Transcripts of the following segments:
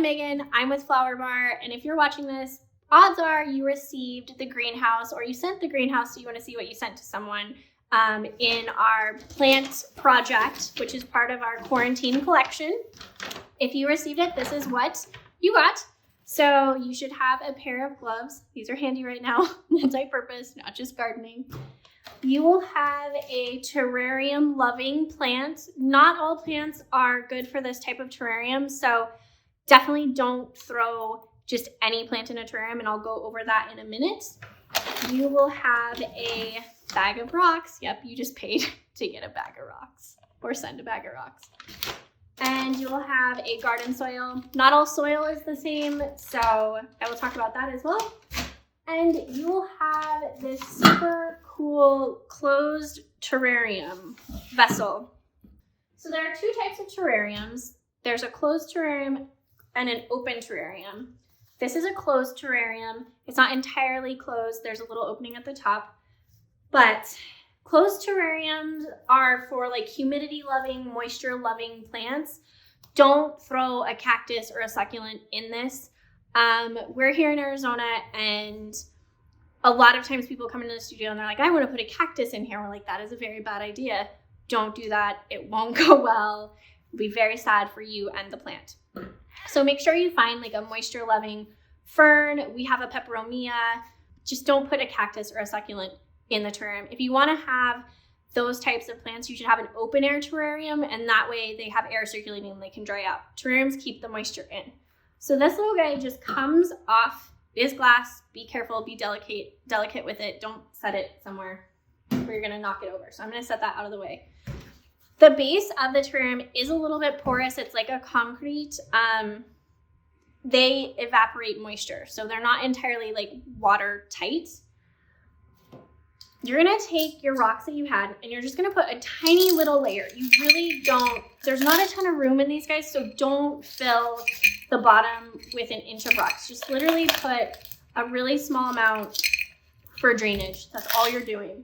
Megan, I'm with Flower Bar, and if you're watching this, odds are you received the greenhouse or you sent the greenhouse, so you want to see what you sent to someone in our plant project, which is part of our quarantine collection. If you received it, this is what you got. So you should have a pair of gloves. These are handy right now, multi-purpose, not just gardening. You will have a terrarium loving plant. Not all plants are good for this type of terrarium, so definitely don't throw just any plant in a terrarium, and I'll go over that in a minute. You will have a bag of rocks. Yep, you just paid to get a bag of rocks or send a bag of rocks. And you will have a garden soil. Not all soil is the same, so I will talk about that as well. And you will have this super cool closed terrarium vessel. So there are two types of terrariums. There's a closed terrarium and an open terrarium. This is a closed terrarium. It's not entirely closed. There's a little opening at the top, but closed terrariums are for like humidity loving, moisture loving plants. Don't throw a cactus or a succulent in this. We're here in Arizona, and a lot of times people come into the studio and they're like, I want to put a cactus in here. We're like, that is a very bad idea. Don't do that. It won't go well. It'll be very sad for you and the plant. So make sure you find like a moisture loving fern. We have a peperomia. Just don't put a cactus or a succulent in the terrarium. If you want to have those types of plants, you should have an open air terrarium, and that way they have air circulating and they can dry out. Terrariums keep the moisture in. So this little guy just comes off. It is glass. Be careful, be delicate with it. Don't set it somewhere where you're gonna knock it over. So I'm gonna set that out of the way. The base of the terrarium is a little bit porous. It's like a concrete. They evaporate moisture, so they're not entirely like watertight. You're gonna take your rocks that you had and you're just gonna put a tiny little layer. You really don't, there's not a ton of room in these guys, so don't fill the bottom with an inch of rocks. Just literally put a really small amount for drainage. That's all you're doing.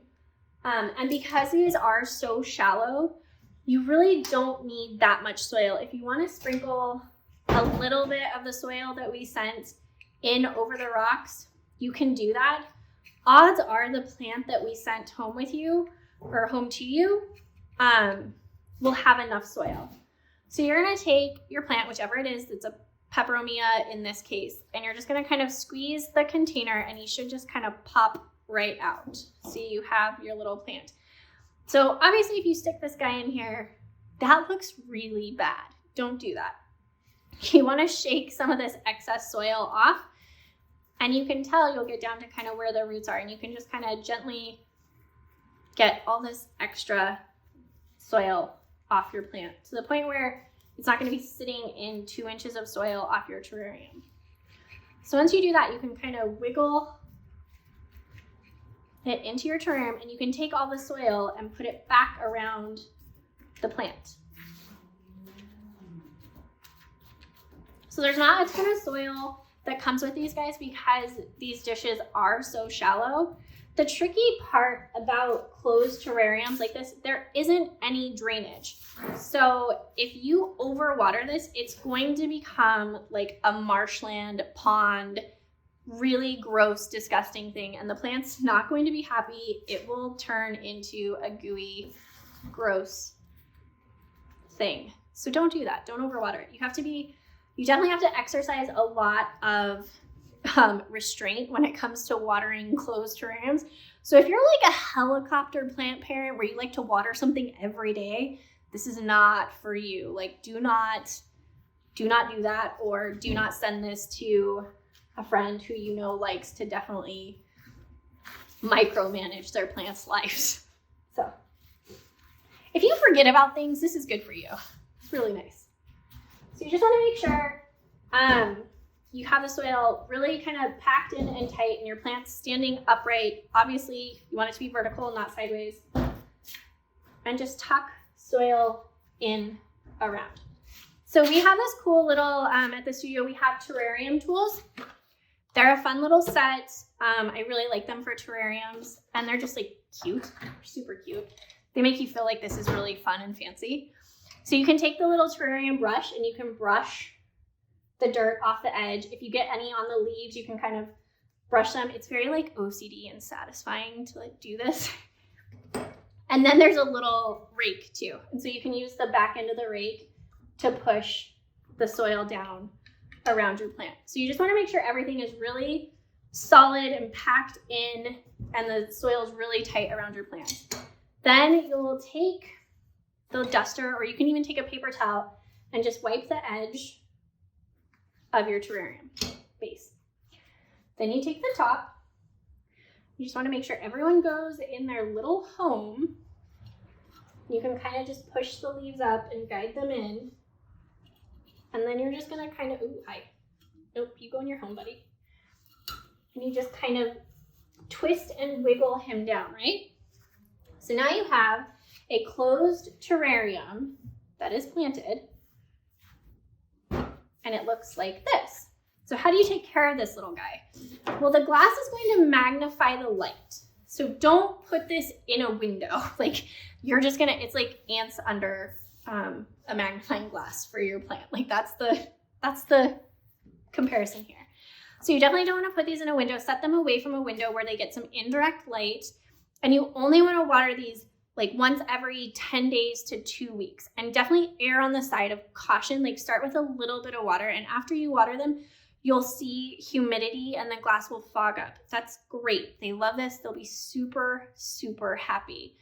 And because these are so shallow, you really don't need that much soil. If you wanna sprinkle a little bit of the soil that we sent in over the rocks, you can do that. Odds are the plant that we sent home with you or home to you will have enough soil. So you're gonna take your plant, whichever it is, it's a peperomia in this case, and you're just gonna kind of squeeze the container and you should just kind of pop right out. So you have your little plant. So obviously if you stick this guy in here, that looks really bad. Don't do that. You wanna shake some of this excess soil off. And you can tell, you'll get down to kind of where the roots are, and you can just kind of gently get all this extra soil off your plant to the point where it's not going to be sitting in 2 inches of soil off your terrarium. So once you do that, you can kind of wiggle it into your terrarium, and you can take all the soil and put it back around the plant. So there's not a ton of soil that comes with these guys because these dishes are so shallow. The tricky part about closed terrariums like this, there isn't any drainage. So if you overwater this, it's going to become like a marshland pond, really gross, disgusting thing. And the plant's not going to be happy. It will turn into a gooey, gross thing. So don't do that. Don't overwater it. You definitely have to exercise a lot of restraint when it comes to watering closed terrariums. So if you're like a helicopter plant parent where you like to water something every day, this is not for you. Like do not do that, or do not send this to a friend who you know likes to definitely micromanage their plants' lives. So if you forget about things, this is good for you. It's really nice. So you just want to make sure you have the soil really kind of packed in and tight, and your plant's standing upright. Obviously, you want it to be vertical, not sideways. And just tuck soil in around. So we have this cool little, at the studio, we have terrarium tools. They're a fun little set. I really like them for terrariums, and they're just like cute, super cute. They make you feel like this is really fun and fancy. So you can take the little terrarium brush and you can brush the dirt off the edge. If you get any on the leaves, you can kind of brush them. It's very like OCD and satisfying to like do this. And then there's a little rake too. And so you can use the back end of the rake to push the soil down around your plant. So you just want to make sure everything is really solid and packed in and the soil is really tight around your plant. Then you'll take the duster, or you can even take a paper towel and just wipe the edge of your terrarium base. Then you take the top. You just want to make sure everyone goes in their little home. You can kind of just push the leaves up and guide them in. And then you're just going to kind of, ooh, hi. Nope, you go in your home, buddy. And you just kind of twist and wiggle him down, right? So now you have a closed terrarium that is planted. And it looks like this. So how do you take care of this little guy? Well, the glass is going to magnify the light. So don't put this in a window. Like you're just gonna, it's like ants under a magnifying glass for your plant. Like that's the comparison here. So you definitely don't want to put these in a window. Set them away from a window where they get some indirect light. And you only want to water these like once every 10 days to 2 weeks. And definitely err on the side of caution. Like start with a little bit of water. And after you water them, you'll see humidity and the glass will fog up. That's great. They love this. They'll be super, super happy.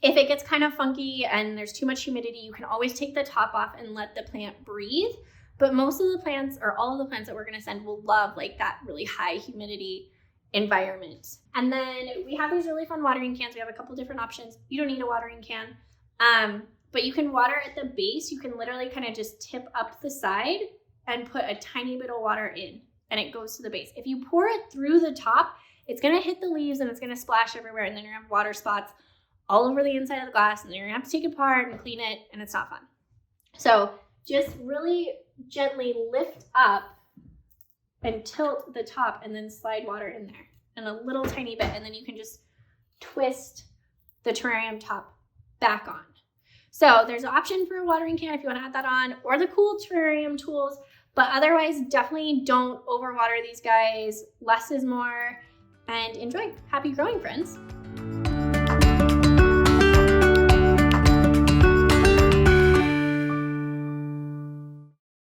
If it gets kind of funky and there's too much humidity, you can always take the top off and let the plant breathe. But most of the plants, or all of the plants that we're going to send, will love like that really high humidity environment. And then we have these really fun watering cans. We have a couple different options. You don't need a watering can, but you can water at the base. You can literally kind of just tip up the side and put a tiny bit of water in, and it goes to the base. If you pour it through the top, it's going to hit the leaves and it's going to splash everywhere, and then you're going to have water spots all over the inside of the glass, and then you're going to have to take it apart and clean it, and it's not fun. So just really gently lift up and tilt the top and then slide water in there and a little tiny bit, and then you can just twist the terrarium top back on. So there's an option for a watering can if you want to add that on, or the cool terrarium tools, but otherwise definitely don't overwater these guys. Less is more, and enjoy. Happy growing, friends.